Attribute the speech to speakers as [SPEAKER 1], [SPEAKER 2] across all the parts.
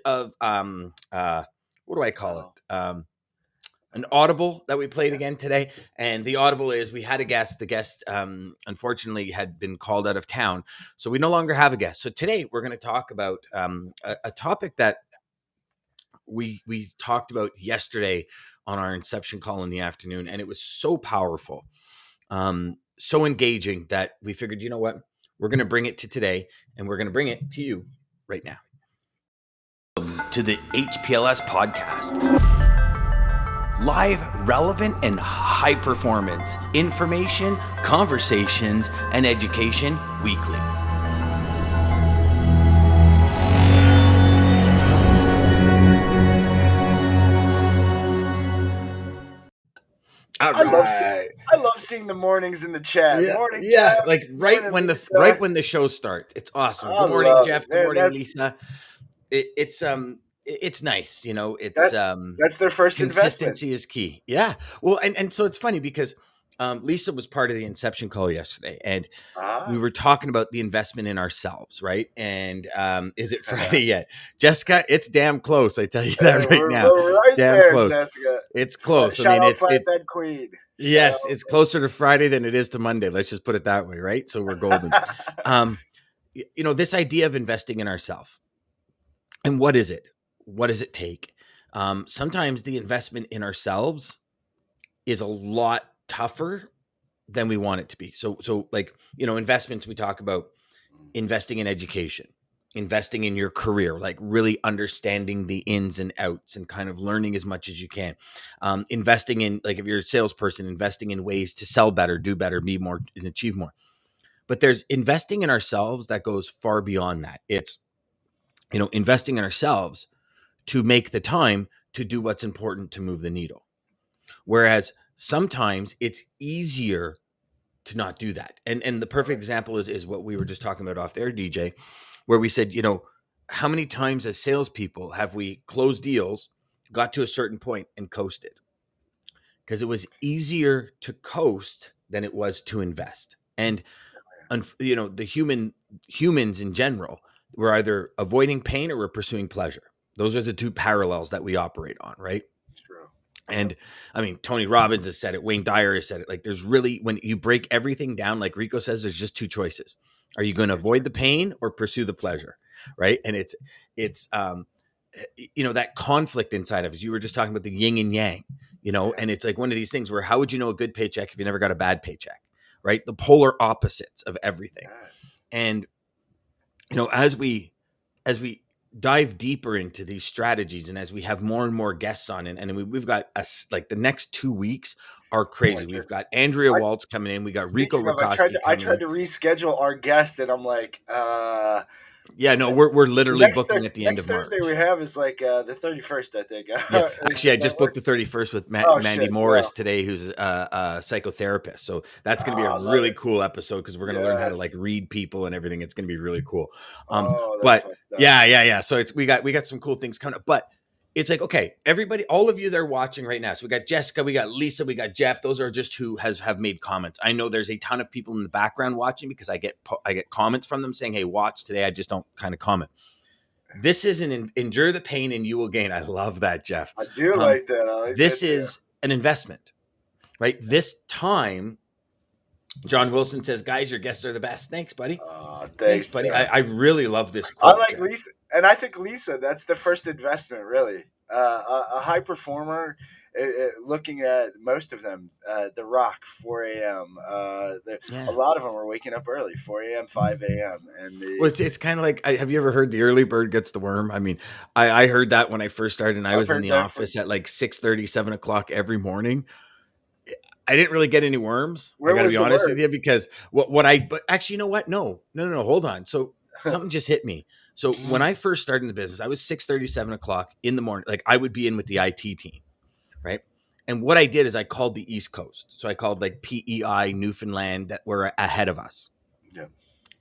[SPEAKER 1] of what do I call
[SPEAKER 2] Oh.
[SPEAKER 1] it? An audible that we played again today. And the audible is we had a guest. The guest unfortunately had been called out of town, so we no longer have a guest. So today we're going to talk about a topic that we talked about yesterday on our inception call in the afternoon, and it was so powerful, so engaging that we figured, you know what, we're going to bring it to today, and we're going to bring it to you right now. To the HPLS podcast. Live, relevant, and high performance information, conversations, and education weekly. All right.
[SPEAKER 2] I love seeing the mornings in the chat.
[SPEAKER 1] Yeah,
[SPEAKER 2] Morning,
[SPEAKER 1] yeah,
[SPEAKER 2] Jeff.
[SPEAKER 1] like
[SPEAKER 2] Morning, Lisa.
[SPEAKER 1] right when the show starts. It's awesome.
[SPEAKER 2] I
[SPEAKER 1] Good morning,
[SPEAKER 2] love
[SPEAKER 1] Jeff.
[SPEAKER 2] it,
[SPEAKER 1] Good
[SPEAKER 2] man.
[SPEAKER 1] morning, Lisa. It's nice, you know. It's
[SPEAKER 2] That's their first investment.
[SPEAKER 1] consistency is key. Yeah. Well, and so it's funny because Lisa was part of the inception call yesterday, and we were talking about the investment in ourselves, right? And is it Friday yet, Jessica? It's damn close. I tell you that right now.
[SPEAKER 2] We're right
[SPEAKER 1] Damn
[SPEAKER 2] there,
[SPEAKER 1] close.
[SPEAKER 2] Jessica.
[SPEAKER 1] It's close.
[SPEAKER 2] Shout
[SPEAKER 1] I mean,
[SPEAKER 2] out
[SPEAKER 1] it's
[SPEAKER 2] Flatbed Queen.
[SPEAKER 1] yes, it's closer to Friday than it is to Monday. Let's just put it that way, right? So we're golden. You know, this idea of investing in ourselves, and what is it? What does it take? Sometimes the investment in ourselves is a lot tougher than we want it to be. So like, you know, investments, we talk about investing in education, investing in your career, like really understanding the ins and outs and kind of learning as much as you can. Investing in, like, if you're a salesperson, investing in ways to sell better, do better, be more, and achieve more. But there's investing in ourselves that goes far beyond that. It's, you know, investing in ourselves to make the time to do what's important to move the needle. Whereas sometimes it's easier to not do that. And the perfect example is what we were just talking about off there, DJ, where we said, you know, how many times as salespeople have we closed deals, got to a certain point and coasted? Because it was easier to coast than it was to invest. And you know, the humans in general, we're either avoiding pain or we're pursuing pleasure. Those are the two parallels that we operate on, right?
[SPEAKER 2] True.
[SPEAKER 1] And I mean, Tony Robbins has said it. Wayne Dyer has said it. Like, there's really, when you break everything down, like Rico says, there's just two choices. Are you going to avoid the pain or pursue the pleasure? Right. And it's, you know, that conflict inside of us. You were just talking about the yin and yang, you know, and it's like one of these things where how would you know a good paycheck if you never got a bad paycheck? Right. The polar opposites of everything.
[SPEAKER 2] Yes.
[SPEAKER 1] And, you know, as we dive deeper into these strategies, and as we have more and more guests on, and we've got us, like, the next 2 weeks are crazy. We've got Andrea Waltz coming in. We got Rico Rakoski.
[SPEAKER 2] I tried to reschedule our guest, and I'm like,
[SPEAKER 1] yeah, no, we're literally booking at the end of March.
[SPEAKER 2] Next Thursday we have is like the 31st, I think.
[SPEAKER 1] Yeah. Actually, I just booked the 31st with Mandy Morris today, who's a psychotherapist. So that's going to be a really cool episode, because we're going to learn how to, like, read people and everything. It's going to be really cool. But yeah. So we got some cool things coming up. But it's like, okay, everybody, all of you that are watching right now. So we got Jessica, we got Lisa, we got Jeff. Those are just who have made comments. I know there's a ton of people in the background watching, because I get comments from them saying, hey, watch today. I just don't kind of comment. This is an endure the pain and you will gain. I love that, Jeff.
[SPEAKER 2] I do like that.
[SPEAKER 1] This is an investment, right? This time, John Wilson says, guys, your guests are the best. Thanks, buddy. Thanks, buddy. I really love this quote.
[SPEAKER 2] I like Lisa. And I think Lisa, that's the first investment, really. A high performer, looking at most of them, The Rock, 4 a.m. A lot of them are waking up early, 4 a.m., 5 a.m. And
[SPEAKER 1] it's kind of like, have you ever heard the early bird gets the worm? I mean, I heard that when I first started, and I was in the office at like 6:30, 7 o'clock every morning. I didn't really get any worms. I got to be honest with you, because but actually, you know what? No, hold on. So something just hit me. So when I first started in the business, I was 6:30, 7 o'clock in the morning. Like, I would be in with the IT team, right? And what I did is I called the East Coast. So I called, like, PEI, Newfoundland, that were ahead of us.
[SPEAKER 2] Yeah.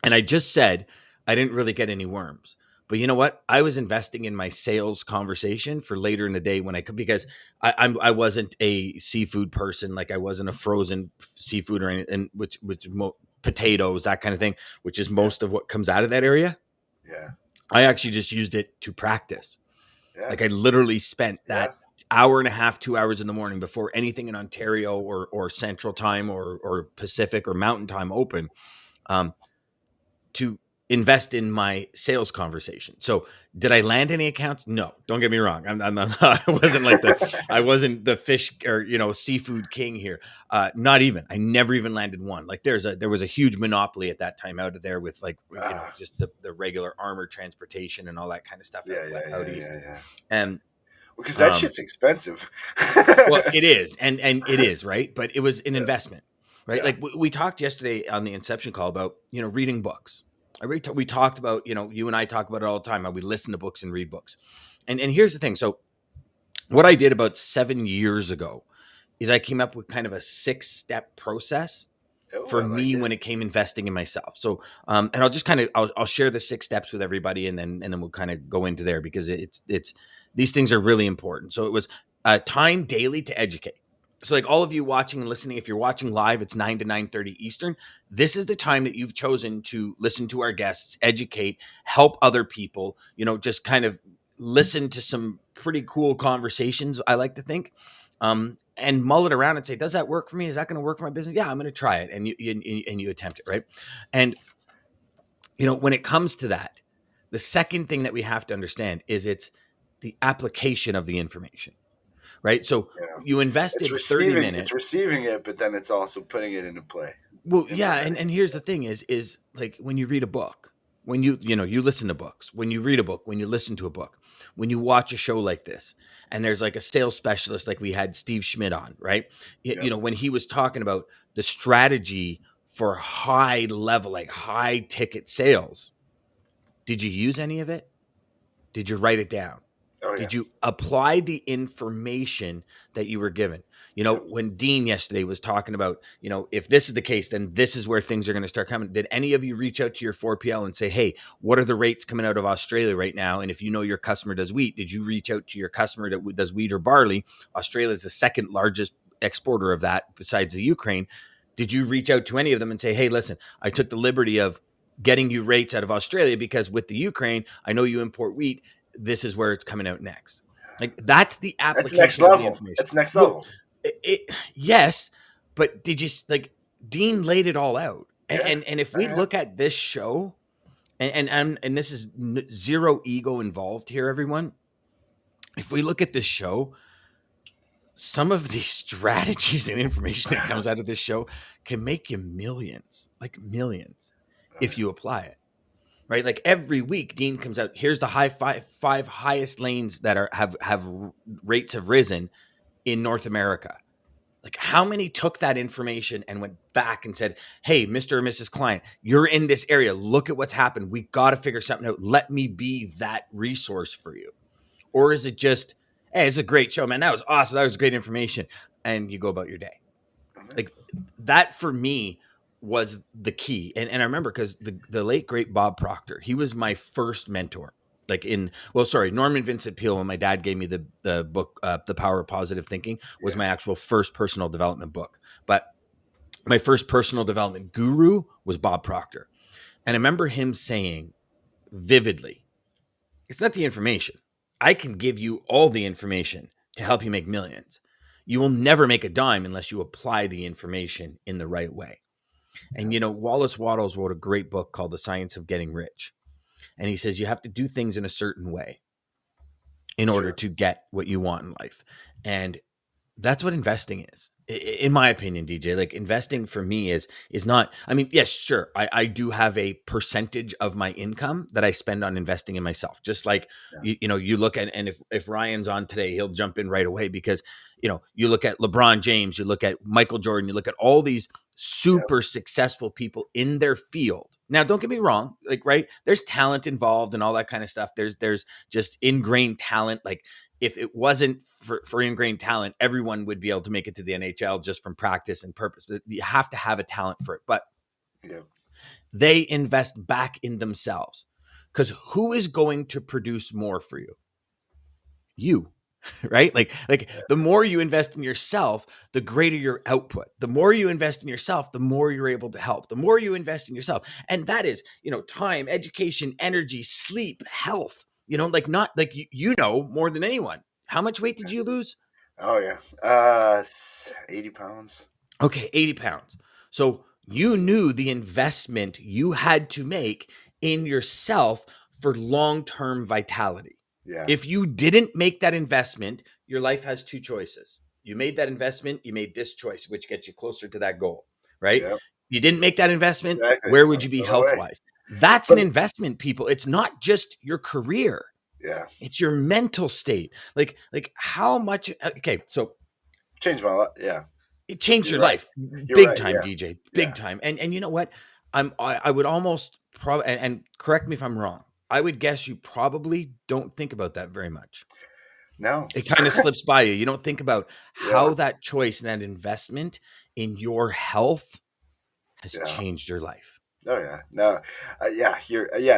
[SPEAKER 1] And I just said, I didn't really get any worms. But you know what? I was investing in my sales conversation for later in the day when I could, because I wasn't a seafood person. Like, I wasn't a frozen seafood or anything, which potatoes, that kind of thing, which is most of what comes out of that area.
[SPEAKER 2] Yeah.
[SPEAKER 1] I actually just used it to practice.
[SPEAKER 2] Yeah.
[SPEAKER 1] Like I literally spent
[SPEAKER 2] Yeah.
[SPEAKER 1] that hour and a half, 2 hours in the morning before anything in Ontario or Central Time or Pacific or Mountain Time open, um, to invest in my sales conversation. So did I land any accounts? No, don't get me wrong. I'm not, I wasn't like I wasn't the fish or, seafood king here. Not even, I never even landed one. Like there was a huge monopoly at that time out of there with like,
[SPEAKER 2] Ah,
[SPEAKER 1] just the regular armored transportation and all that kind of stuff
[SPEAKER 2] yeah, yeah,
[SPEAKER 1] out
[SPEAKER 2] yeah,
[SPEAKER 1] east.
[SPEAKER 2] yeah, yeah.
[SPEAKER 1] And,
[SPEAKER 2] Because that
[SPEAKER 1] um,
[SPEAKER 2] shit's expensive.
[SPEAKER 1] well, it is, and it is, right? But it was an
[SPEAKER 2] Yeah.
[SPEAKER 1] investment, right?
[SPEAKER 2] Yeah.
[SPEAKER 1] Like we talked yesterday on the Inception call about reading books. We talked about you and I talk about it all the time. How we listen to books and read books, and here's the thing. So what I did about 7 years ago is I came up with kind of a 6-step process
[SPEAKER 2] Oh,
[SPEAKER 1] for
[SPEAKER 2] I like
[SPEAKER 1] me
[SPEAKER 2] it.
[SPEAKER 1] when it came investing in myself. So, and I'll just kind of I'll share the 6 steps with everybody, and then we'll kind of go into there because it's these things are really important. So it was time daily to educate. So like all of you watching and listening, if you're watching live, it's 9 to 9:30 Eastern. This is the time that you've chosen to listen to our guests, educate, help other people. Just kind of listen to some pretty cool conversations. I like to think, and mull it around and say, does that work for me? Is that going to work for my business? Yeah, I'm going to try it. And you attempt it. Right. And, when it comes to that, the second thing that we have to understand is it's the application of the information. Right. So
[SPEAKER 2] Yeah.
[SPEAKER 1] you
[SPEAKER 2] It's
[SPEAKER 1] invested 30
[SPEAKER 2] receiving it's
[SPEAKER 1] minutes.
[SPEAKER 2] receiving it, but then it's also putting it into play,
[SPEAKER 1] Well, yeah, and,
[SPEAKER 2] implementing.
[SPEAKER 1] and here's the thing is like when you read a book, when you listen to books, when you read a book, when you listen to a book, when you watch a show like this, and there's like a sales specialist like we had Steve Schmidt on, right?
[SPEAKER 2] Yep.
[SPEAKER 1] When he was talking about the strategy for high level, like high ticket sales, did you use any of it? Did you write it down?
[SPEAKER 2] Oh yeah.
[SPEAKER 1] Did you apply the information that you were given?
[SPEAKER 2] Yep.
[SPEAKER 1] When Dean yesterday was talking about, if this is the case, then this is where things are going to start coming. Did any of you reach out to your 4PL and say, hey, what are the rates coming out of Australia right now? And if you know your customer does wheat, did you reach out to your customer that does wheat or barley? Australia is the second largest exporter of that besides the Ukraine. Did you reach out to any of them and say, hey, listen, I took the liberty of getting you rates out of Australia because with the Ukraine, I know you import wheat. This is where it's coming out next. Like that's the
[SPEAKER 2] That's next
[SPEAKER 1] application of the
[SPEAKER 2] level.
[SPEAKER 1] information.
[SPEAKER 2] That's next
[SPEAKER 1] Well,
[SPEAKER 2] level.
[SPEAKER 1] yes, but did you like Dean laid it all out?
[SPEAKER 2] Yeah.
[SPEAKER 1] And if we
[SPEAKER 2] Yeah.
[SPEAKER 1] look at this show, and this is zero ego involved here, everyone. If we look at this show, some of the strategies and information that comes out of this show can make you millions, like millions,
[SPEAKER 2] Oh,
[SPEAKER 1] if you apply it. Right, like every week, Dean comes out. Here's the five highest lanes that have rates have risen in North America. Like, how many took that information and went back and said, "Hey, Mr. or Mrs. Client, you're in this area. Look at what's happened. We got to figure something out. Let me be that resource for you." Or is it just, "Hey, it's a great show, man. That was awesome. That was great information," and you go about your day?
[SPEAKER 2] yeah.
[SPEAKER 1] Like that for me was the key. And I remember because the late great Bob Proctor, he was my first mentor. Like Norman Vincent Peale, when my dad gave me the book, The Power of Positive Thinking, was
[SPEAKER 2] Yeah.
[SPEAKER 1] my actual first personal development book. But my first personal development guru was Bob Proctor. And I remember him saying vividly, it's not the information. I can give you all the information to help you make millions. You will never make a dime unless you apply the information in the right way. And,
[SPEAKER 2] Yeah.
[SPEAKER 1] Wallace Wattles wrote a great book called The Science of Getting Rich. And he says you have to do things in a certain way in order
[SPEAKER 2] Sure.
[SPEAKER 1] to get what you want in life. And that's what investing is, in my opinion, DJ. Like investing for me is not, I mean, yes, sure, I do have a percentage of my income that I spend on investing in myself. Just like
[SPEAKER 2] Yeah.
[SPEAKER 1] you look at, and if Ryan's on today, he'll jump in right away because you look at LeBron James, you look at Michael Jordan, you look at all these
[SPEAKER 2] Yep.
[SPEAKER 1] super successful people in their field. Now, don't get me wrong, like, right, there's talent involved and all that kind of stuff. There's just ingrained talent. Like if it wasn't for ingrained talent, everyone would be able to make it to the NHL just from practice and purpose. But you have to have a talent for it. But
[SPEAKER 2] Yep.
[SPEAKER 1] they invest back in themselves because who is going to produce more for you? You. right? Like the more you invest in yourself, the greater your output. The more you invest in yourself, the more you're able to help. The more you invest in yourself. And that is, time, education, energy, sleep, health. Like not like you know more than anyone. How much weight did you lose?
[SPEAKER 2] Oh yeah, 80 pounds.
[SPEAKER 1] Okay, 80 pounds. So you knew the investment you had to make in yourself for long term vitality.
[SPEAKER 2] Yeah,
[SPEAKER 1] If you didn't make that investment, your life has two choices. You made that investment, you made this choice, which gets you closer to that goal, right?
[SPEAKER 2] yeah,
[SPEAKER 1] You didn't make that investment,
[SPEAKER 2] exactly.
[SPEAKER 1] where would
[SPEAKER 2] I'm
[SPEAKER 1] you be
[SPEAKER 2] on the
[SPEAKER 1] health
[SPEAKER 2] way.
[SPEAKER 1] wise? That's an
[SPEAKER 2] But
[SPEAKER 1] investment, people. It's not just your career,
[SPEAKER 2] yeah,
[SPEAKER 1] it's your mental state. Like how much, okay, so
[SPEAKER 2] changed my life. Yeah,
[SPEAKER 1] it changed
[SPEAKER 2] you're
[SPEAKER 1] your
[SPEAKER 2] right.
[SPEAKER 1] life
[SPEAKER 2] You're
[SPEAKER 1] big
[SPEAKER 2] right.
[SPEAKER 1] time,
[SPEAKER 2] Yeah,
[SPEAKER 1] DJ, big
[SPEAKER 2] yeah.
[SPEAKER 1] time. And you know what? I would almost probably, and correct me if I'm wrong. I would guess you probably don't think about that very much.
[SPEAKER 2] No.
[SPEAKER 1] It kind of slips by you. You don't think about
[SPEAKER 2] Yeah,
[SPEAKER 1] how that choice and that investment in your health has
[SPEAKER 2] yeah.
[SPEAKER 1] changed your life.
[SPEAKER 2] Oh yeah, no,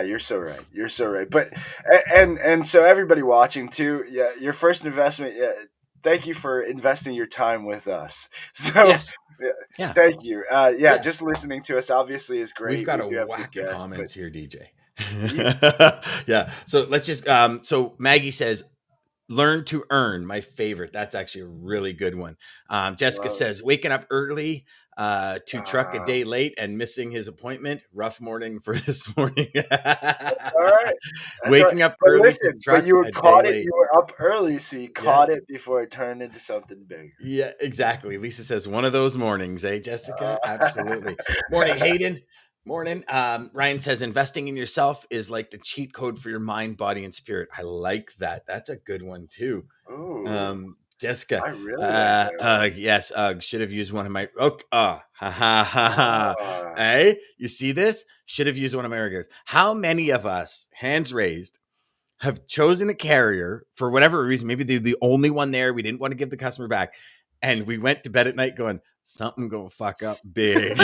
[SPEAKER 2] you're so right. You're so right. But and so everybody watching too, yeah, your first investment. Yeah, thank you for investing your time with us. So
[SPEAKER 1] Yes.
[SPEAKER 2] yeah,
[SPEAKER 1] Yeah.
[SPEAKER 2] thank you. Yeah,
[SPEAKER 1] Yeah.
[SPEAKER 2] just listening to us obviously is
[SPEAKER 1] We've
[SPEAKER 2] great.
[SPEAKER 1] got
[SPEAKER 2] We
[SPEAKER 1] a
[SPEAKER 2] do have good
[SPEAKER 1] whack of
[SPEAKER 2] guests, but
[SPEAKER 1] comments here, DJ.
[SPEAKER 2] ye-
[SPEAKER 1] Yeah. So let's just so Maggie says learn to earn, my favorite. That's actually a really good one. Jessica
[SPEAKER 2] well,
[SPEAKER 1] says waking up early to truck a
[SPEAKER 2] uh,
[SPEAKER 1] day late and missing his appointment. Rough morning for this morning.
[SPEAKER 2] all right, that's all right.
[SPEAKER 1] Waking up
[SPEAKER 2] But
[SPEAKER 1] early to
[SPEAKER 2] listen, but
[SPEAKER 1] truck
[SPEAKER 2] you were
[SPEAKER 1] a day
[SPEAKER 2] caught it.
[SPEAKER 1] late.
[SPEAKER 2] You were up early, so you
[SPEAKER 1] Yeah.
[SPEAKER 2] caught it before it turned into something bigger.
[SPEAKER 1] Yeah, exactly. Lisa says one of those mornings, eh, Jessica?
[SPEAKER 2] Uh,
[SPEAKER 1] Absolutely. Morning, Hayden. Morning. Ryan says investing in yourself is like the cheat code for your mind, body, and spirit. I like that. That's a good one too.
[SPEAKER 2] ooh,
[SPEAKER 1] Jessica,
[SPEAKER 2] I really like that one.
[SPEAKER 1] yes, should have used one of my. Oh, ha ha ha ha.
[SPEAKER 2] Ah.
[SPEAKER 1] Hey, you see this? Should have used one of my regulars. How many of us, hands raised, have chosen a carrier for whatever reason? Maybe they're the only one there. We didn't want to give the customer back, and we went to bed at night going, "Something gonna fuck up big."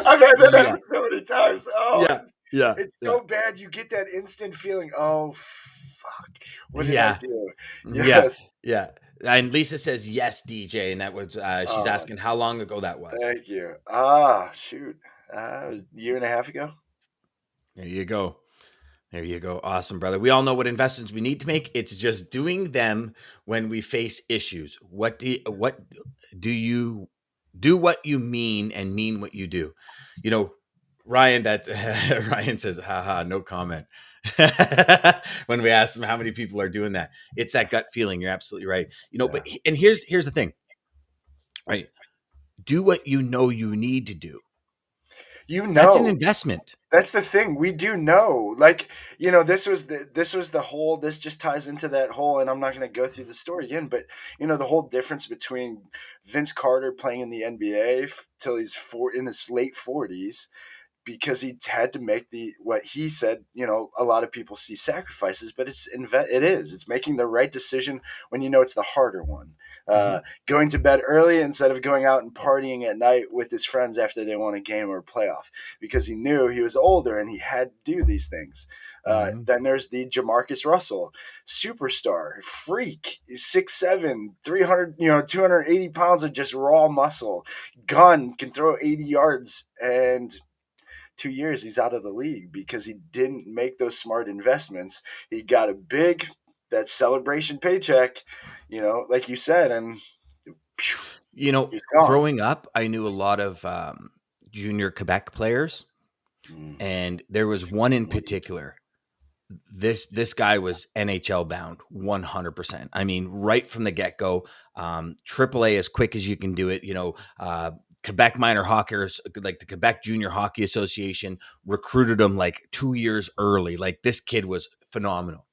[SPEAKER 2] I've had that
[SPEAKER 1] Yeah,
[SPEAKER 2] happen so many times. Oh,
[SPEAKER 1] yeah, yeah,
[SPEAKER 2] it's
[SPEAKER 1] yeah,
[SPEAKER 2] so bad. You get that instant feeling. Oh, fuck. What did I
[SPEAKER 1] yeah.
[SPEAKER 2] do?
[SPEAKER 1] Yeah,
[SPEAKER 2] Yes.
[SPEAKER 1] yeah. And Lisa says yes, DJ, and that was she's
[SPEAKER 2] Oh,
[SPEAKER 1] asking how long ago that was.
[SPEAKER 2] thank you. Ah, shoot. It was a year and a half ago.
[SPEAKER 1] There you go. There you go. Awesome, brother. We all know what investments we need to make. It's just doing them when we face issues. What do you do what you mean and mean what you do? You know, Ryan, that Ryan says, haha, no comment. When we ask them how many people are doing that, it's that gut feeling. You're absolutely right.
[SPEAKER 2] Yeah.
[SPEAKER 1] But and here's the thing, right? Do what you know you need to do.
[SPEAKER 2] You
[SPEAKER 1] That's an
[SPEAKER 2] know,
[SPEAKER 1] investment.
[SPEAKER 2] that's the thing. We do know. Like, this was the whole this just ties into that whole, and I'm not going to go through the story again, but the whole difference between Vince Carter playing in the NBA till he's in his late 40s because he had to make the what he said. A lot of people see sacrifices, but it's making the right decision when it's the harder one.
[SPEAKER 1] Hmm.
[SPEAKER 2] Going to bed early instead of going out and partying at night with his friends after they won a game or a playoff, because he knew he was older and he had to do these things.
[SPEAKER 1] Hmm.
[SPEAKER 2] Then there's the Jamarcus Russell, superstar, freak, 6'7", 300, 280 pounds of just raw muscle, gun, can throw 80 yards, and 2 years he's out of the league because he didn't make those smart investments. He got a big that celebration paycheck, like you said, and phew, he's gone.
[SPEAKER 1] Growing up, I knew a lot of junior Quebec players,
[SPEAKER 2] Mm.
[SPEAKER 1] and there was one in particular. This guy was NHL bound 100%. I mean, right from the get go, AAA as quick as you can do it. Quebec minor hockeyers, like the Quebec Junior Hockey Association, recruited him like 2 years early. Like this kid was phenomenal.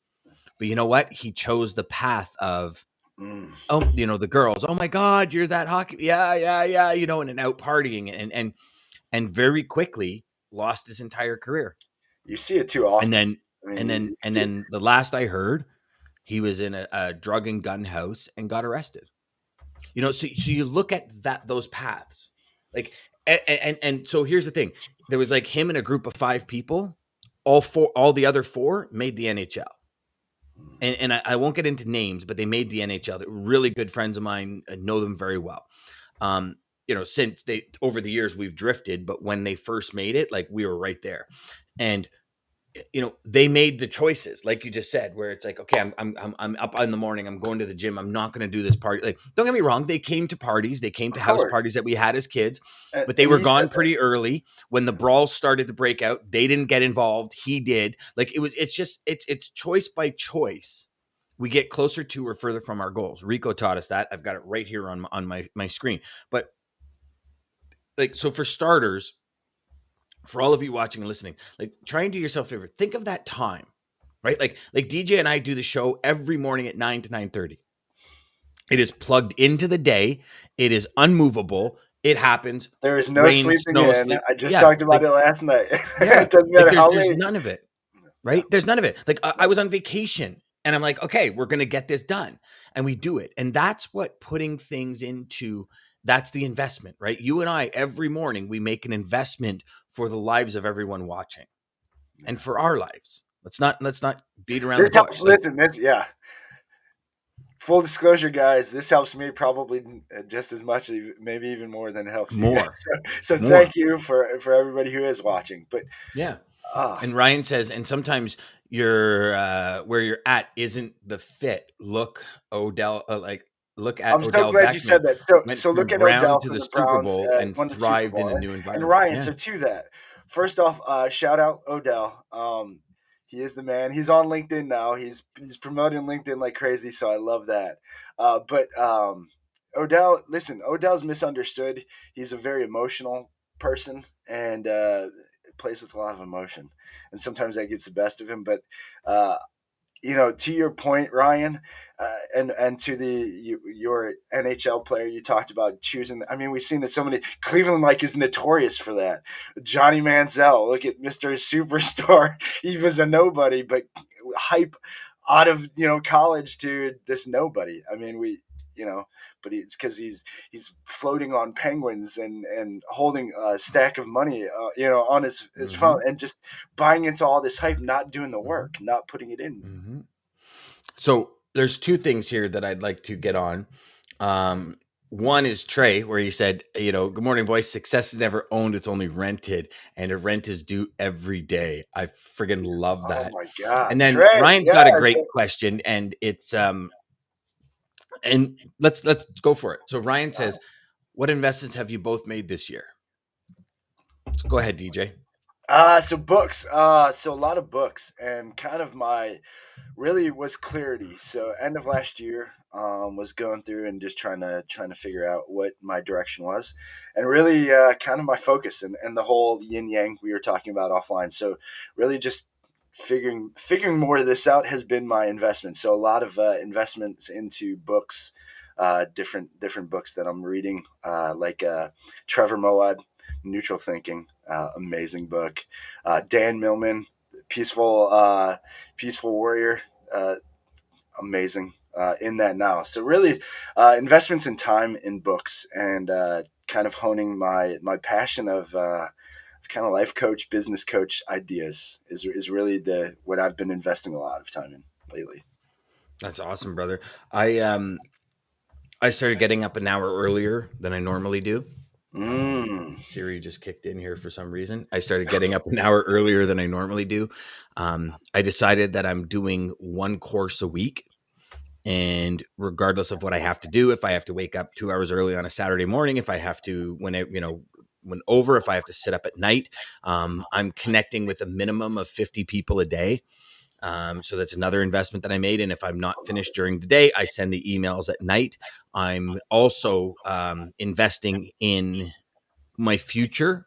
[SPEAKER 1] But you know what? He chose the path of
[SPEAKER 2] Mm.
[SPEAKER 1] the girls. Oh my God, you're that hockey. Yeah, yeah, yeah. And out partying and very quickly lost his entire career.
[SPEAKER 2] You see it too
[SPEAKER 1] And
[SPEAKER 2] often.
[SPEAKER 1] then
[SPEAKER 2] I mean,
[SPEAKER 1] and
[SPEAKER 2] you,
[SPEAKER 1] then
[SPEAKER 2] you
[SPEAKER 1] and
[SPEAKER 2] see it.
[SPEAKER 1] then the last I heard, he was in a drug and gun house and got arrested. So you look at those paths, like and so here's the thing: there was like him and a group of 5 people. All the other 4 made the NHL. and I won't get into names, but they made the NHL. They're really good friends of mine. I know them very well. Um, since they over the years we've drifted, but when they first made it, like we were right there. And they made the choices, like you just said, where it's like, okay, I'm up in the morning, I'm going to the gym, I'm not going to do this party. Like, don't get me wrong, they came to parties, they came
[SPEAKER 2] Of
[SPEAKER 1] to house
[SPEAKER 2] course.
[SPEAKER 1] parties that we had as kids, but they
[SPEAKER 2] And
[SPEAKER 1] were
[SPEAKER 2] he
[SPEAKER 1] gone
[SPEAKER 2] said
[SPEAKER 1] pretty early. When the
[SPEAKER 2] that.
[SPEAKER 1] brawls started to break out, they didn't get involved. He did. Like it's choice by choice. We get closer to or further from our goals. Rico taught us that. I've got it right here on my screen. But like, so for starters, for all of you watching and listening, like try and do yourself a favor. Think of that time, right? Like DJ and I do the show every morning at 9 to 9:30. It is plugged into the day. It is unmovable. It happens.
[SPEAKER 2] There is no
[SPEAKER 1] Rain,
[SPEAKER 2] sleeping
[SPEAKER 1] snow,
[SPEAKER 2] in.
[SPEAKER 1] sleep.
[SPEAKER 2] I just
[SPEAKER 1] Yeah,
[SPEAKER 2] talked about it last night.
[SPEAKER 1] yeah.
[SPEAKER 2] It doesn't
[SPEAKER 1] Like
[SPEAKER 2] matter how
[SPEAKER 1] there's
[SPEAKER 2] late.
[SPEAKER 1] none of it,
[SPEAKER 2] Yeah.
[SPEAKER 1] right? There's none of it. Like I
[SPEAKER 2] No.
[SPEAKER 1] was on vacation and I'm like, okay, we're gonna get this done, and we do it. And that's what putting things into. That's the investment, right? You and I every morning we make an investment for the lives of everyone watching and
[SPEAKER 2] Yeah.
[SPEAKER 1] for our lives. Let's not beat around
[SPEAKER 2] This
[SPEAKER 1] the
[SPEAKER 2] helps.
[SPEAKER 1] bush. Like
[SPEAKER 2] Listen, this, yeah. Full disclosure, guys, this helps me probably just as much, maybe even more than it helps you guys.
[SPEAKER 1] more,
[SPEAKER 2] So
[SPEAKER 1] more.
[SPEAKER 2] thank you for everybody who is watching. But
[SPEAKER 1] Yeah.
[SPEAKER 2] ah,
[SPEAKER 1] And Ryan says, and sometimes you're where you're at isn't the fit. Look, Odell, look at
[SPEAKER 2] I'm so
[SPEAKER 1] Odell
[SPEAKER 2] glad you
[SPEAKER 1] Beckham
[SPEAKER 2] said that. So
[SPEAKER 1] went
[SPEAKER 2] so
[SPEAKER 1] from
[SPEAKER 2] look at
[SPEAKER 1] Brown
[SPEAKER 2] Odell
[SPEAKER 1] to
[SPEAKER 2] from
[SPEAKER 1] the
[SPEAKER 2] the
[SPEAKER 1] Super
[SPEAKER 2] Browns,
[SPEAKER 1] Bowl and
[SPEAKER 2] won the Super
[SPEAKER 1] thrived in
[SPEAKER 2] Bowl,
[SPEAKER 1] a new
[SPEAKER 2] and
[SPEAKER 1] environment.
[SPEAKER 2] Ryan.
[SPEAKER 1] Yeah.
[SPEAKER 2] So to that, first off, shout out Odell. He is the man. He's on LinkedIn now. He's promoting LinkedIn like crazy. So I love that. But Odell, listen, Odell's misunderstood. He's a very emotional person and plays with a lot of emotion, and sometimes that gets the best of him. But uh, to your point, Ryan, and to your NHL player, you talked about choosing. I mean, we've seen that so many. Cleveland is notorious for that. Johnny Manziel, look at Mister Superstar. He was a nobody, but hype out of college to this nobody. I mean, but it's because he's floating on penguins and holding a stack of money, on his phone
[SPEAKER 1] Hmm.
[SPEAKER 2] and just buying into all this hype, not doing the
[SPEAKER 1] Hmm.
[SPEAKER 2] work, not putting it in.
[SPEAKER 1] Hmm. So there's two things here that I'd like to get on. Um, One is Trey, where he said, good morning, boys. Success is never owned, it's only rented, and a rent is due every day. I friggin' love
[SPEAKER 2] Oh
[SPEAKER 1] that.
[SPEAKER 2] my God,
[SPEAKER 1] And then
[SPEAKER 2] Trey!
[SPEAKER 1] Ryan's
[SPEAKER 2] Yeah,
[SPEAKER 1] got a great question, and it's and let's go for it. So Ryan says, what investments have you both made this year? So go ahead, DJ.
[SPEAKER 2] so books. So a lot of books, and kind of my really was clarity. So end of last year, was going through and just trying to figure out what my direction was, and really kind of my focus and the whole yin yang we were talking about offline. So really just figuring more of this out has been my investment. So a lot of investments into books, different books that I'm reading, like Trevor Moawad, Neutral Thinking, amazing book. Dan Millman, Peaceful Peaceful Warrior, uh, amazing in that now. So really, investments in time in books and kind of honing my passion of kind of life coach, business coach ideas is really the what I've been investing a lot of time in lately.
[SPEAKER 1] That's awesome, brother. I started getting up an hour earlier than I normally do.
[SPEAKER 2] Mm.
[SPEAKER 1] Siri just kicked in here for some reason. I started getting up an hour earlier than I normally do. I decided that I'm doing one course a week. And regardless of what I have to do, if I have to wake up 2 hours early on a Saturday morning, if I have to, if I have to sit up at night, I'm connecting with a minimum of 50 people a day. So that's another investment that I made. And if I'm not finished during the day, I send the emails at night. I'm also investing in my future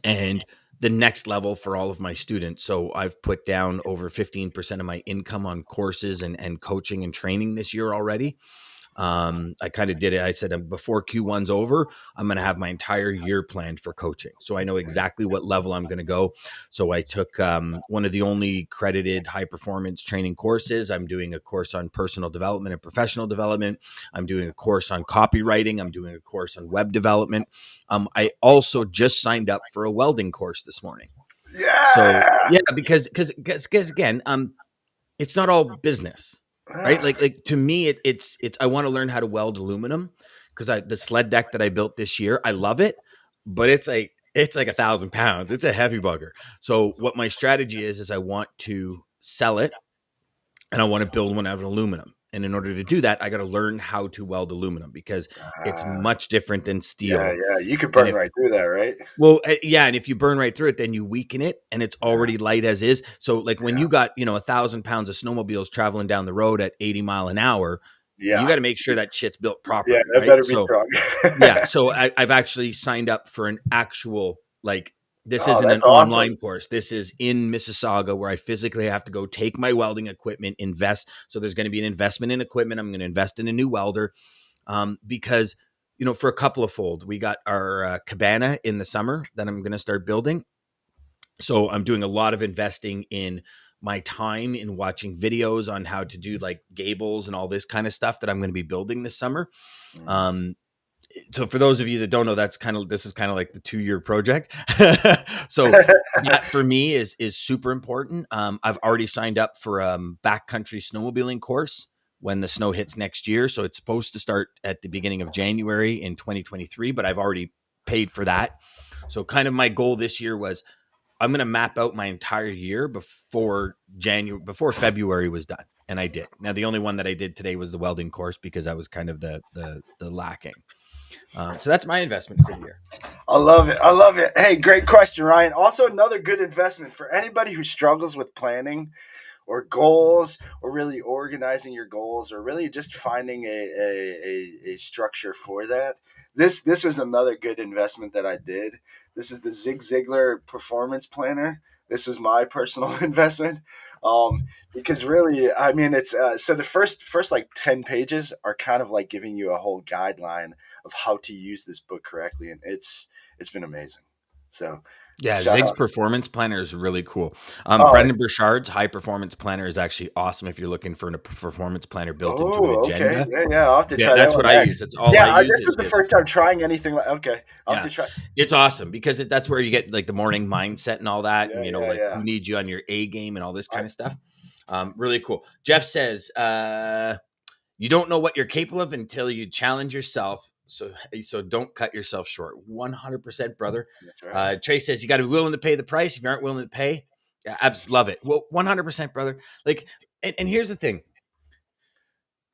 [SPEAKER 1] and the next level for all of my students. So I've put down over 15% of my income on courses and coaching and training this year already. I kind of did it. I said, before Q1's over, I'm going to have my entire year planned for coaching. So I know exactly what level I'm going to go. So I took one of the only credited high performance training courses. I'm doing a course on personal development and professional development. I'm doing a course on copywriting. I'm doing a course on web development. I also just signed up for a welding course this morning. So
[SPEAKER 2] Yeah.
[SPEAKER 1] yeah, because again, it's not all business, right? Like to me, it's I want to learn how to weld aluminum because the sled deck that I built this year, I love it, but it's like 1,000 pounds. It's a heavy bugger. So what my strategy is I want to sell it and I want to build one out of aluminum. And in order to do that, I got to learn how to weld aluminum because it's much different than
[SPEAKER 2] Yeah,
[SPEAKER 1] steel.
[SPEAKER 2] yeah. You could
[SPEAKER 1] And
[SPEAKER 2] burn right through that, right?
[SPEAKER 1] well, yeah, and if you burn right through it, then you weaken it, and it's
[SPEAKER 2] Yeah,
[SPEAKER 1] already light as is. So, like when
[SPEAKER 2] yeah,
[SPEAKER 1] you got 1,000 pounds of snowmobiles traveling down the road at 80 mile an hour, you
[SPEAKER 2] yeah.
[SPEAKER 1] got to make sure that shit's built
[SPEAKER 2] Yeah,
[SPEAKER 1] properly,
[SPEAKER 2] that
[SPEAKER 1] right?
[SPEAKER 2] better be
[SPEAKER 1] So,
[SPEAKER 2] strong.
[SPEAKER 1] yeah, so I've actually signed up for an actual like. This
[SPEAKER 2] Oh,
[SPEAKER 1] isn't an
[SPEAKER 2] that's awesome.
[SPEAKER 1] online course. This is in Mississauga where I physically have to go take my welding equipment, invest. So there's going to be an investment in equipment. I'm going to invest in a new welder because for a couple of fold, we got our cabana in the summer that I'm going to start building. So I'm doing a lot of investing in my time in watching videos on how to do like gables and all this kind of stuff that I'm going to be building this summer.
[SPEAKER 2] Mhm.
[SPEAKER 1] Um, so for those of you that don't know, this is kind of like the 2-year project. So that for me is super important. I've already signed up for backcountry snowmobiling course when the snow hits next year. So it's supposed to start at the beginning of January in 2023, but I've already paid for that. So kind of my goal this year was I'm going to map out my entire year before February was done. And I did. Now, the only one that I did today was the welding course because that was kind of the lacking. So that's my investment for the year.
[SPEAKER 2] I love it. I love it. Hey, great question, Ryan. Also, another good investment for anybody who struggles with planning or goals, or really organizing your goals, or really just finding a structure for that. This was another good investment that I did. This is the Zig Ziglar Performance Planner. This was my personal investment. Because really, I mean, it's so the first like 10 pages are kind of like giving you a whole guideline of how to use this book correctly, and it's been amazing. So
[SPEAKER 1] Yeah,
[SPEAKER 2] shout
[SPEAKER 1] Zig's
[SPEAKER 2] out.
[SPEAKER 1] performance planner is really cool.
[SPEAKER 2] Oh,
[SPEAKER 1] Brendan
[SPEAKER 2] it's
[SPEAKER 1] Burchard's high performance planner is actually awesome if you're looking for a performance planner built into an
[SPEAKER 2] Oh, okay.
[SPEAKER 1] agenda.
[SPEAKER 2] Yeah, yeah. I'll have to
[SPEAKER 1] Yeah,
[SPEAKER 2] try that
[SPEAKER 1] that's
[SPEAKER 2] one
[SPEAKER 1] what I use.
[SPEAKER 2] next.
[SPEAKER 1] That's all I
[SPEAKER 2] Yeah,
[SPEAKER 1] use
[SPEAKER 2] this was the
[SPEAKER 1] is
[SPEAKER 2] first time trying anything like. Okay, I'll have
[SPEAKER 1] yeah,
[SPEAKER 2] to try.
[SPEAKER 1] it's awesome because that's where you get like the morning mindset and all that,
[SPEAKER 2] Yeah,
[SPEAKER 1] and
[SPEAKER 2] yeah,
[SPEAKER 1] like
[SPEAKER 2] yeah.
[SPEAKER 1] who needs you on your A game and all this
[SPEAKER 2] I,
[SPEAKER 1] kind of stuff. Really cool. Jeff says, you don't know what you're capable of until you challenge yourself. So don't cut yourself short. 100%, brother.
[SPEAKER 2] that's right.
[SPEAKER 1] Trey says you got to be willing to pay the price. If you aren't willing to pay, yeah, I just love it. Well, 100%, brother. Like, and here's the thing: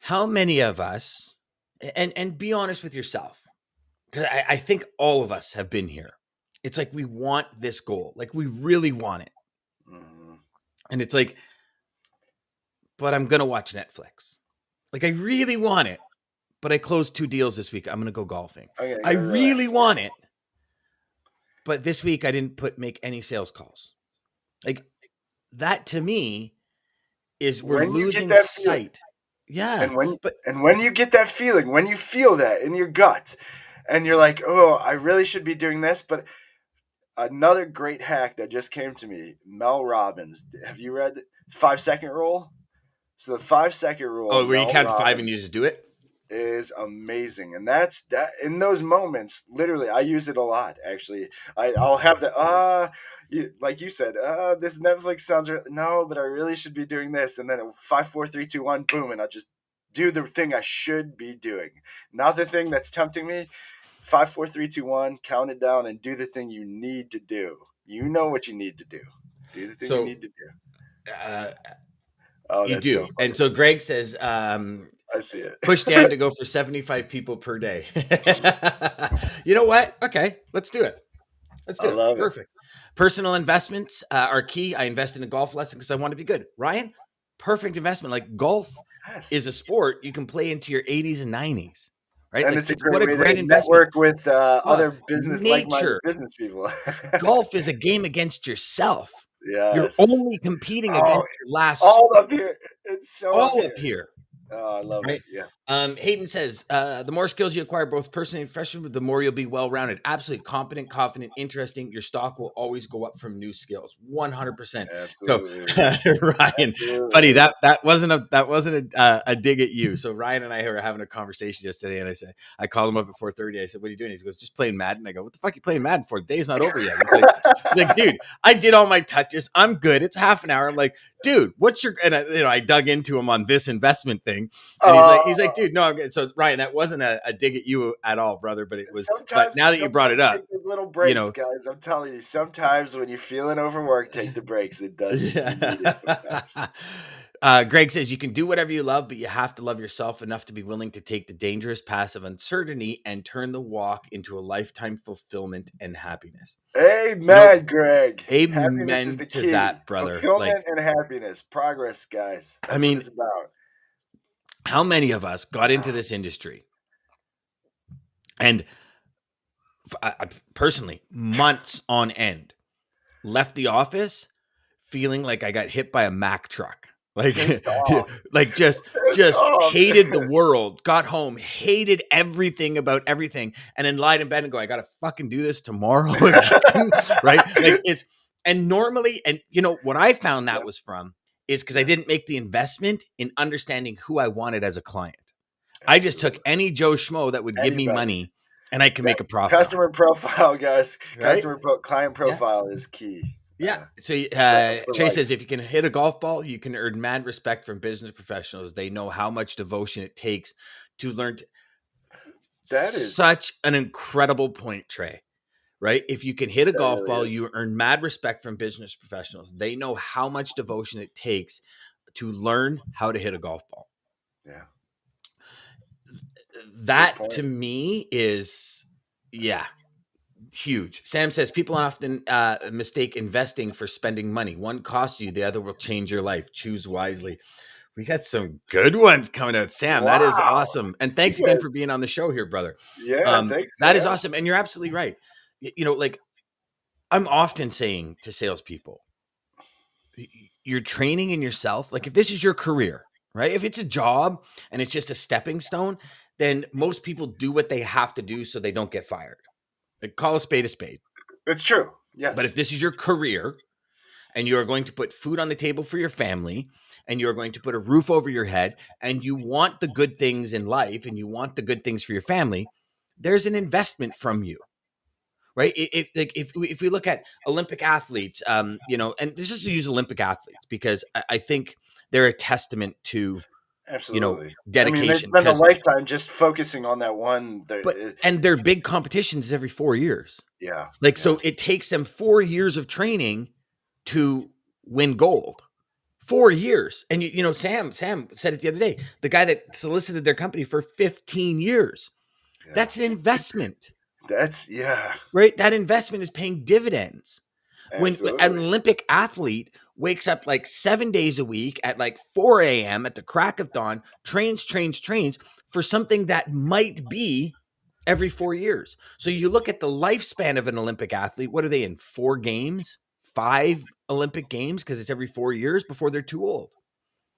[SPEAKER 1] how many of us, and be honest with yourself, because I think all of us have been here. It's like we want this goal, like we really want it,
[SPEAKER 2] Mm-hmm.
[SPEAKER 1] and it's like, but I'm gonna watch Netflix. Like I really want it, but I closed 2 deals this week. I'm gonna go golfing.
[SPEAKER 2] I'm gonna
[SPEAKER 1] I
[SPEAKER 2] go
[SPEAKER 1] really
[SPEAKER 2] relax.
[SPEAKER 1] want it, but this week I didn't make any sales calls. Like that to me is we're
[SPEAKER 2] When you get
[SPEAKER 1] losing
[SPEAKER 2] that feeling,
[SPEAKER 1] sight. Yeah,
[SPEAKER 2] and when
[SPEAKER 1] but
[SPEAKER 2] and when you get that feeling, when you feel that in your gut, and you're like, "Oh, I really should be doing this," but another great hack that just came to me, Mel Robbins. Have you read 5 second rule? So the 5 second rule,
[SPEAKER 1] oh, where you
[SPEAKER 2] Mel
[SPEAKER 1] count to 5 and you
[SPEAKER 2] Robbins
[SPEAKER 1] just do it.
[SPEAKER 2] is amazing, and that's that. In those moments, literally, I use it a lot. Actually, I'll have the like you said, this Netflix sounds no, but I really should be doing this, and then 5, 4, 3, 2, 1, boom, and I'll just do the thing I should be doing, not the thing that's tempting me. 5, 4, 3, 2, 1, count it down, and do the thing you need to do. You know what you need to do. Do the thing you
[SPEAKER 1] So
[SPEAKER 2] need to do.
[SPEAKER 1] uh,
[SPEAKER 2] Oh,
[SPEAKER 1] you
[SPEAKER 2] that's so
[SPEAKER 1] do, and
[SPEAKER 2] funny.
[SPEAKER 1] so Greg says,
[SPEAKER 2] I see it.
[SPEAKER 1] push Dan to go for 75 people per day. You know what? Okay, let's do it. Let's
[SPEAKER 2] I
[SPEAKER 1] do it.
[SPEAKER 2] love it.
[SPEAKER 1] Perfect. Personal investments are key. I invest in a golf lesson because I want to be good. Ryan, perfect investment. Like golf
[SPEAKER 2] Yes.
[SPEAKER 1] is a sport you can play into your 80s and 90s, right?
[SPEAKER 2] And
[SPEAKER 1] Like
[SPEAKER 2] it's a
[SPEAKER 1] it's
[SPEAKER 2] great
[SPEAKER 1] what a
[SPEAKER 2] way to
[SPEAKER 1] great investment.
[SPEAKER 2] network with
[SPEAKER 1] Oh,
[SPEAKER 2] other business, like-minded
[SPEAKER 1] nature.
[SPEAKER 2] business people.
[SPEAKER 1] Golf is a game against yourself. You're
[SPEAKER 2] Yes.
[SPEAKER 1] only competing
[SPEAKER 2] Oh,
[SPEAKER 1] against your last
[SPEAKER 2] all
[SPEAKER 1] score,
[SPEAKER 2] up here. It's so up
[SPEAKER 1] all up
[SPEAKER 2] here.
[SPEAKER 1] here,
[SPEAKER 2] Oh, I love it.
[SPEAKER 1] right?
[SPEAKER 2] Yeah.
[SPEAKER 1] Hayden says, the more skills you acquire, both personally and professionally, the more you'll be well-rounded. Absolutely competent, confident, interesting. Your stock will always go up from new skills. 100%. So
[SPEAKER 2] Absolutely.
[SPEAKER 1] Ryan, buddy,
[SPEAKER 2] Absolutely.
[SPEAKER 1] that wasn't a dig at you. So Ryan and I were having a conversation yesterday, and I called him up at 4:30. I said, "What are you doing?" He goes, "Just playing Madden." I go, "What the fuck are you playing Madden for? The day's not over yet." He's like, "Dude, I did all my touches. I'm good. It's half an hour." I'm like, "Dude, what's your?" And I dug into him on this investment thing. And he's like,
[SPEAKER 2] Oh,
[SPEAKER 1] dude, no. So Ryan, that wasn't a dig at you at all, brother. But it was. But
[SPEAKER 2] sometimes
[SPEAKER 1] now that you brought it up,
[SPEAKER 2] take those little
[SPEAKER 1] you
[SPEAKER 2] breaks,
[SPEAKER 1] know,
[SPEAKER 2] guys. I'm telling you, sometimes when you're feeling overworked, take the breaks. It does it. You need it sometimes.
[SPEAKER 1] Greg says you can do whatever you love, but you have to love yourself enough to be willing to take the dangerous path of uncertainty and turn the walk into a lifetime fulfillment and happiness. You know,
[SPEAKER 2] Amen, Greg. Happiness is
[SPEAKER 1] amen
[SPEAKER 2] the
[SPEAKER 1] to
[SPEAKER 2] key.
[SPEAKER 1] that, brother. Like,
[SPEAKER 2] Fulfillment and happiness. Progress, guys.
[SPEAKER 1] I
[SPEAKER 2] That's what
[SPEAKER 1] mean,
[SPEAKER 2] it's about.
[SPEAKER 1] how many of us got into this industry and personally, months on end, left the office feeling like I got hit by a Mack truck. Like,
[SPEAKER 2] Pissed off.
[SPEAKER 1] like just
[SPEAKER 2] Pissed
[SPEAKER 1] just
[SPEAKER 2] off.
[SPEAKER 1] hated the world. Got home, hated everything about everything, and then lied in bed and go, "I gotta fucking do this tomorrow again." Right? Like it's and normally, and what I found that
[SPEAKER 2] Yeah,
[SPEAKER 1] was from is because I
[SPEAKER 2] yeah,
[SPEAKER 1] didn't make the investment in understanding who I wanted as a client. I just took
[SPEAKER 2] absolutely.
[SPEAKER 1] any Joe Schmo that would give me
[SPEAKER 2] Anybody.
[SPEAKER 1] money, and I could
[SPEAKER 2] That
[SPEAKER 1] make a profit on it.
[SPEAKER 2] customer profile, guys.
[SPEAKER 1] Right?
[SPEAKER 2] Client
[SPEAKER 1] Yeah.
[SPEAKER 2] profile is key.
[SPEAKER 1] Yeah. So
[SPEAKER 2] For
[SPEAKER 1] Trey
[SPEAKER 2] life.
[SPEAKER 1] says if you can hit a golf ball, you can earn mad respect from business professionals. They know how much devotion it takes to learn.
[SPEAKER 2] That is
[SPEAKER 1] Such an incredible point, Trey. Right? If you can hit a
[SPEAKER 2] that
[SPEAKER 1] golf
[SPEAKER 2] really
[SPEAKER 1] ball,
[SPEAKER 2] is.
[SPEAKER 1] you earn mad respect from business professionals. They know how much devotion it takes to learn how to hit a golf ball.
[SPEAKER 2] Yeah. Good
[SPEAKER 1] That to
[SPEAKER 2] point.
[SPEAKER 1] me is, yeah, huge. Sam says people often mistake investing for spending money. One costs you, the other will change your life. Choose wisely. We got some good ones coming out, Sam. That is
[SPEAKER 2] Wow.
[SPEAKER 1] awesome. And
[SPEAKER 2] You
[SPEAKER 1] thanks again
[SPEAKER 2] guys,
[SPEAKER 1] for being on the show here, brother.
[SPEAKER 2] yeah, thanks,
[SPEAKER 1] That is
[SPEAKER 2] Sam.
[SPEAKER 1] awesome. And you're absolutely right. Like I'm often saying to salespeople, you're training in yourself. Like if this is your career, right? If it's a job and it's just a stepping stone, then most people do what they have to do so they don't get fired. Like call a spade a spade.
[SPEAKER 2] It's true.
[SPEAKER 1] But if
[SPEAKER 2] Yes.
[SPEAKER 1] this is your career and you are going to put food on the table for your family and you are going to put a roof over your head and you want the good things in life and you want the good things for your family, there's an investment from you. Right. If we look at Olympic athletes, and this is to use Olympic athletes because I think they're a testament to,
[SPEAKER 2] Absolutely. I mean, they
[SPEAKER 1] dedication
[SPEAKER 2] spend a
[SPEAKER 1] because,
[SPEAKER 2] lifetime just focusing on that one.
[SPEAKER 1] and their big competitions every 4 years.
[SPEAKER 2] Yeah.
[SPEAKER 1] Like,
[SPEAKER 2] Yeah.
[SPEAKER 1] so it takes them 4 years of training to win gold. 4 years. And Sam said it the other day. The guy that solicited their company for 15 years.
[SPEAKER 2] Yeah.
[SPEAKER 1] That's an investment,
[SPEAKER 2] Yeah.
[SPEAKER 1] right? That investment is paying dividends. When an
[SPEAKER 2] Absolutely.
[SPEAKER 1] Olympic athlete wakes up like 7 days a week at like 4 a.m. at the crack of dawn, trains for something that might be every 4 years. So you look at the lifespan of an Olympic athlete. What are they in? 4 games, 5 Olympic games, because it's every 4 years before they're too old.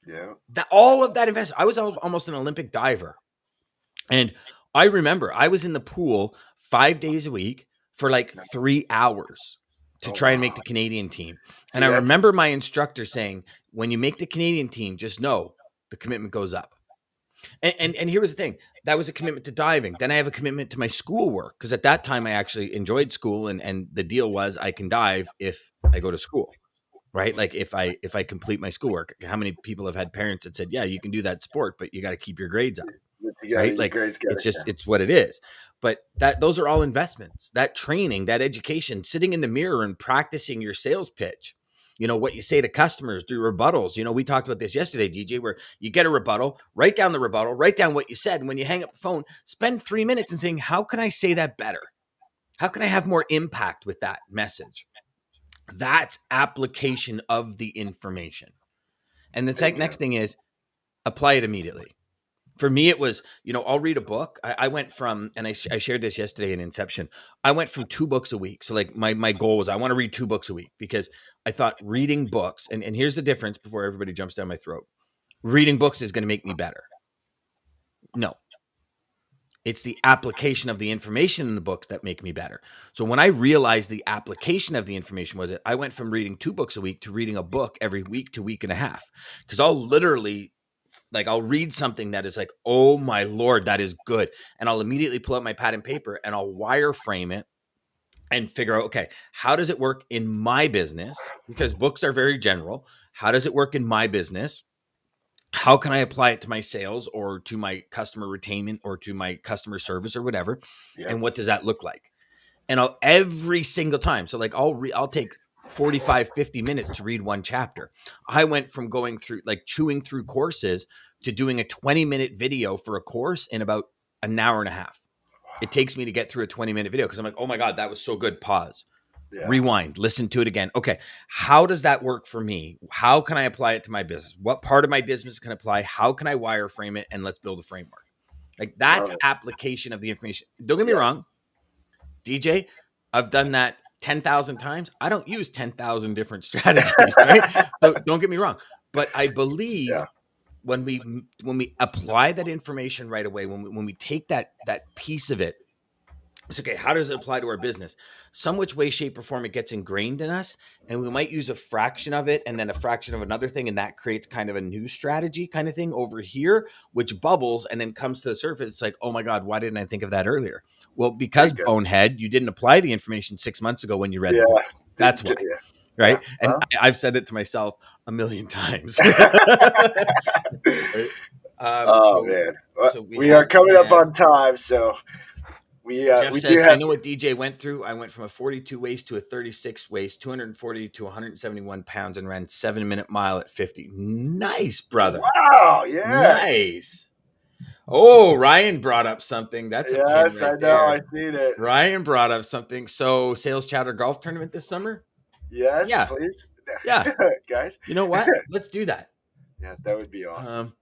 [SPEAKER 2] Yeah.
[SPEAKER 1] That all of that investment. I was almost an Olympic diver, and I remember I was in the pool 5 days a week for like 3 hours to
[SPEAKER 2] Oh
[SPEAKER 1] try and make
[SPEAKER 2] wow.
[SPEAKER 1] the Canadian team. And
[SPEAKER 2] See,
[SPEAKER 1] I
[SPEAKER 2] that's
[SPEAKER 1] remember my instructor saying, "When you make the Canadian team, just know the commitment goes up." And here was the thing. That was a commitment to diving. Then I have a commitment to my schoolwork because at that time I actually enjoyed school, and the deal was I can dive if I go to school. Right? Like if I complete my schoolwork. How many people have had parents that said, "Yeah, you can do that sport, but you got to keep your grades up."
[SPEAKER 2] together.
[SPEAKER 1] Right?
[SPEAKER 2] You
[SPEAKER 1] Like
[SPEAKER 2] guys get
[SPEAKER 1] it's
[SPEAKER 2] it.
[SPEAKER 1] just
[SPEAKER 2] Yeah.
[SPEAKER 1] it's what it is. But those are all investments. That training, that education, sitting in the mirror and practicing your sales pitch. What you say to customers, do rebuttals. We talked about this yesterday, DJ, where you get a rebuttal, write down the rebuttal, write down what you said. And when you hang up the phone, spend 3 minutes and saying, how can I say that better? How can I have more impact with that message? That's application of the information. And the next
[SPEAKER 2] Amen.
[SPEAKER 1] thing is apply it immediately. For me, it was, I'll read a book. I went from, and I shared this yesterday in Inception. I went from 2 books a week. So like my goal was I want to read 2 books a week because I thought reading books, and here's the difference before everybody jumps down my throat. Reading books is going to make me better. No, it's the application of the information in the books that make me better. So when I realized the application of the information was it, I went from reading 2 books a week to reading a book every week to week and a half. Because I'll literally, like, I'll read something that is like, oh my Lord, that is good. And I'll immediately pull out my pad and paper and I'll wireframe it and figure out, okay, how does it work in my business? Because books are very general. How does it work in my business? How can I apply it to my sales or to my customer retainment or to my customer service or whatever?
[SPEAKER 2] Yep.
[SPEAKER 1] And what does that look like? And I'll every single time. So like I'll take 45, 50 minutes to read one chapter. I went from going through like chewing through courses to doing a 20-minute video for a course in about an hour and a half. It takes me to get through a 20-minute video because I'm like, oh my God, that was so good. Pause.
[SPEAKER 2] Yeah.
[SPEAKER 1] Rewind, listen to it again. Okay, how does that work for me? How can I apply it to my business? What part of my business can I apply? How can I wireframe it? And let's build a framework. Like that's application of the information. Don't get me wrong, DJ, I've done that 10,000 times. I don't use 10,000 different strategies, right? So don't get me wrong, but I believe when we apply that information right away, when we take that piece of it, it's okay. How does it apply to our business? Some which way, shape, or form it gets ingrained in us, and we might use a fraction of it and then a fraction of another thing, and that creates kind of a new strategy kind of thing over here, which bubbles and then comes to the surface. It's like, oh my God, why didn't I think of that earlier? Well, because bonehead, you didn't apply the information 6 months ago when you read the book. That's why. Right. And I've said it to myself a million times. Right?
[SPEAKER 2] Man. So we are coming up on time. So
[SPEAKER 1] Jeff
[SPEAKER 2] we
[SPEAKER 1] says,
[SPEAKER 2] do have
[SPEAKER 1] I know what DJ went through. I went from a 42 waist to a 36 waist, 240 to 171 pounds, and ran 7-minute mile at 50. Nice, brother.
[SPEAKER 2] Wow. Yes.
[SPEAKER 1] Nice. Oh, Ryan brought up something. That's a pin right
[SPEAKER 2] I know.
[SPEAKER 1] there.
[SPEAKER 2] I seen it.
[SPEAKER 1] Ryan brought up something. So, Sales Chatter Golf Tournament this summer?
[SPEAKER 2] Yes, yeah. Please.
[SPEAKER 1] Yeah.
[SPEAKER 2] Guys.
[SPEAKER 1] You know what? Let's do that.
[SPEAKER 2] Yeah, that would be awesome.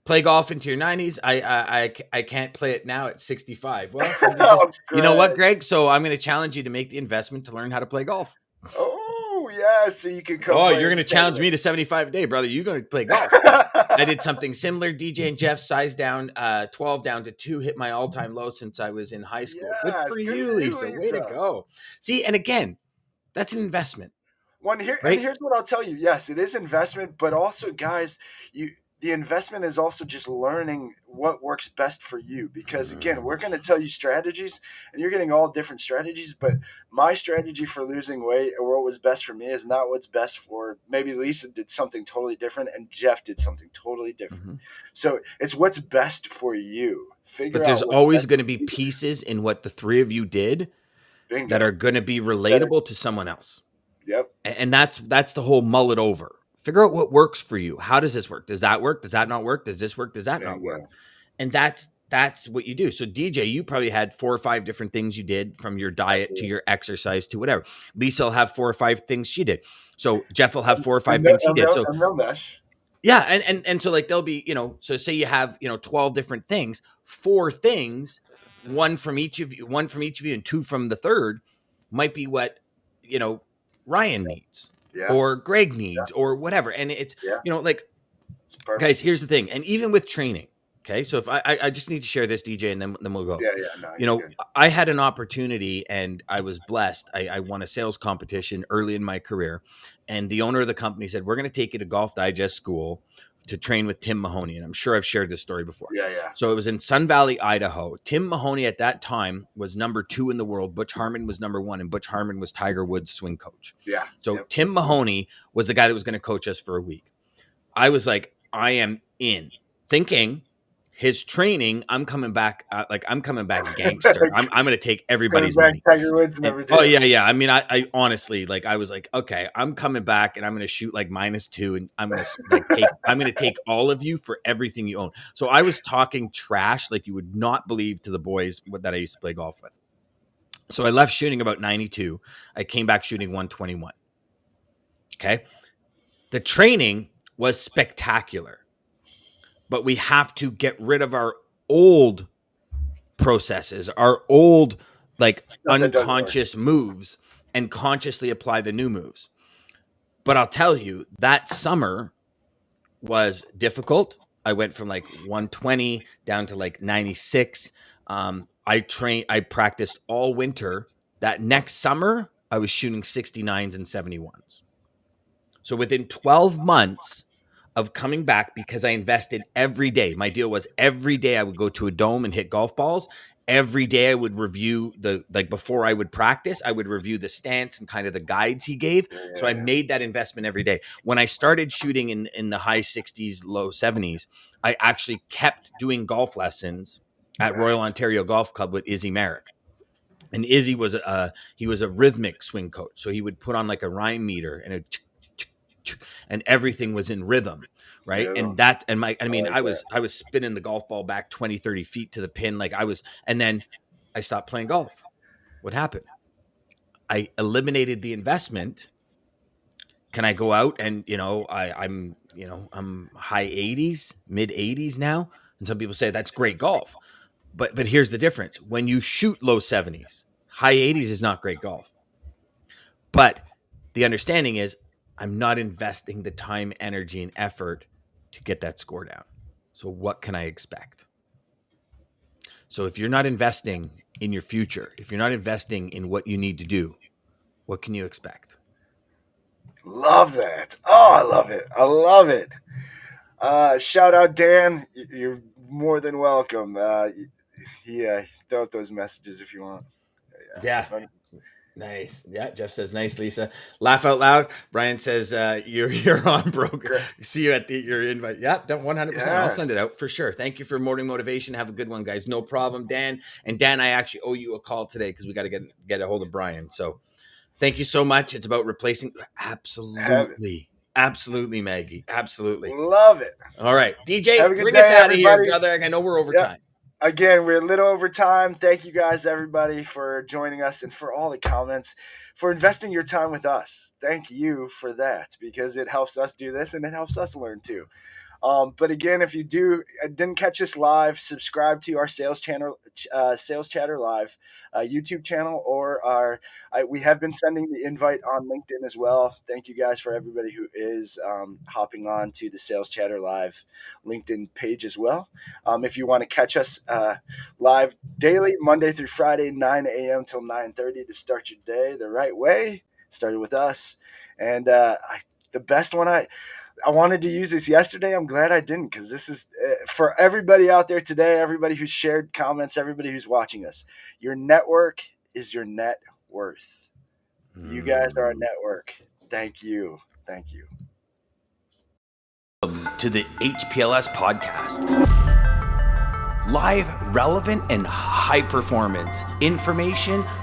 [SPEAKER 1] Play golf into your 90s. I can't play it now at 65. Well, you know what, Greg? So I'm going to challenge you to make the investment to learn how to play golf.
[SPEAKER 2] Oh, yeah. So you can come.
[SPEAKER 1] Oh, you're going to challenge me to 75 a day, brother. You're going to play golf. I did something similar. DJ and Jeff, size down, 12 down to 2, hit my all-time low since I was in high school. Yes, good for you, Lisa. Way to go. See, and again, that's an investment.
[SPEAKER 2] Well, and here's what I'll tell you. Yes, it is investment, but also, guys, the investment is also just learning what works best for you. Because again, we're going to tell you strategies, and you're getting all different strategies. But my strategy for losing weight, or what was best for me, is not what's best for maybe Lisa did something totally different, and Jeff did something totally different. So it's what's best for you.
[SPEAKER 1] But there's always going to be pieces in what the three of you did that are going to be relatable to someone else.
[SPEAKER 2] Yep.
[SPEAKER 1] And that's the whole mull it over. Figure out what works for you. How does this work? Does that work? Does that not work? Does this work? Does that not work? And that's what you do. So DJ, you probably had 4 or 5 different things you did, from your diet to your exercise to whatever. Lisa will have 4 or 5 things she did. So Jeff will have 4 or 5 things he did. So yeah, and so like there'll be, so say you have, 12 different things, 4 things, one from each of you, and 2 from the third might be what, Ryan needs, or Greg needs, or whatever. And it's, like, guys, here's the thing. And even with training, okay, so if I just need to share this, DJ, and then we'll go. No, I had an opportunity, and I was blessed. I won a sales competition early in my career, and the owner of the company said, we're going to take you to Golf Digest School to train with Tim Mahoney. And I'm sure I've shared this story before. So it was in Sun Valley, Idaho. Tim Mahoney at that time was number 2 in the world. Butch Harmon was number 1, and Butch Harmon was Tiger Woods' swing coach. So Tim Mahoney was the guy that was going to coach us for a week. I was like, I am in, thinking his training, I'm coming back gangster. I'm going to take everybody's money.
[SPEAKER 2] Tiger Woods never did.
[SPEAKER 1] Oh yeah. I mean, I honestly, like, I was like, okay, I'm coming back, and I'm going to shoot like -2, and I'm going to take all of you for everything you own. So I was talking trash like you would not believe to the boys that I used to play golf with. So I left shooting about 92. I came back shooting 121. Okay. The training was spectacular, but we have to get rid of our old processes, our old, like, unconscious moves, and consciously apply the new moves. But I'll tell you, that summer was difficult. I went from like 120 down to like 96. I practiced all winter. That next summer, I was shooting 69s and 71s. So within 12 months of coming back, because I invested every day, my deal was every day I would go to a dome and hit golf balls. Every day I would review before I would practice, I would review the stance and kind of the guides he gave. So I made that investment every day. When I started shooting in the high 60s, low 70s, I actually kept doing golf lessons at Royal Ontario Golf Club with Izzy Merrick. And Izzy was he was a rhythmic swing coach. So he would put on like a rhyme meter and everything was in rhythm, right? And I was spinning the golf ball back 20, 30 feet to the pin. And then I stopped playing golf. What happened? I eliminated the investment. Can I go out and, I'm high 80s, mid 80s now. And some people say that's great golf. But here's the difference. When you shoot low 70s, high 80s is not great golf. But the understanding is I'm not investing the time, energy, and effort to get that score down. So what can I expect? So if you're not investing in your future, if you're not investing in what you need to do, what can you expect?
[SPEAKER 2] Love that. Oh, I love it. I love it. Shout out, Dan. You're more than welcome. Throw out those messages if you want.
[SPEAKER 1] Yeah. Nice. Yeah, Jeff says nice, Lisa. Laugh out loud. Brian says you're on broker. See you at your invite. Yeah, 100%. Yes. I'll send it out for sure. Thank you for morning motivation. Have a good one, guys. No problem, Dan. And Dan, I actually owe you a call today because we got to get a hold of Brian. So thank you so much. It's about replacing. Absolutely. Absolutely, Maggie. Absolutely.
[SPEAKER 2] Love it.
[SPEAKER 1] All right. DJ, bring us out of here, brother. I know we're over time.
[SPEAKER 2] Again, we're a little over time. Thank you guys, everybody, for joining us and for all the comments, for investing your time with us. Thank you for that, because it helps us do this and it helps us learn too. But again, if you didn't catch us live, subscribe to our Sales Chatter Live YouTube channel, or we have been sending the invite on LinkedIn as well. Thank you guys for everybody who is hopping on to the Sales Chatter Live LinkedIn page as well. If you want to catch us live daily, Monday through Friday, 9 a.m. till 9:30 to start your day the right way, started with us. And the best one I wanted to use this yesterday. I'm glad I didn't, because this is for everybody out there today, everybody who's shared comments, everybody who's watching us. Your network is your net worth. You guys are a network. Thank you. Thank you.
[SPEAKER 1] To the HPLS podcast. Live, relevant, and high performance information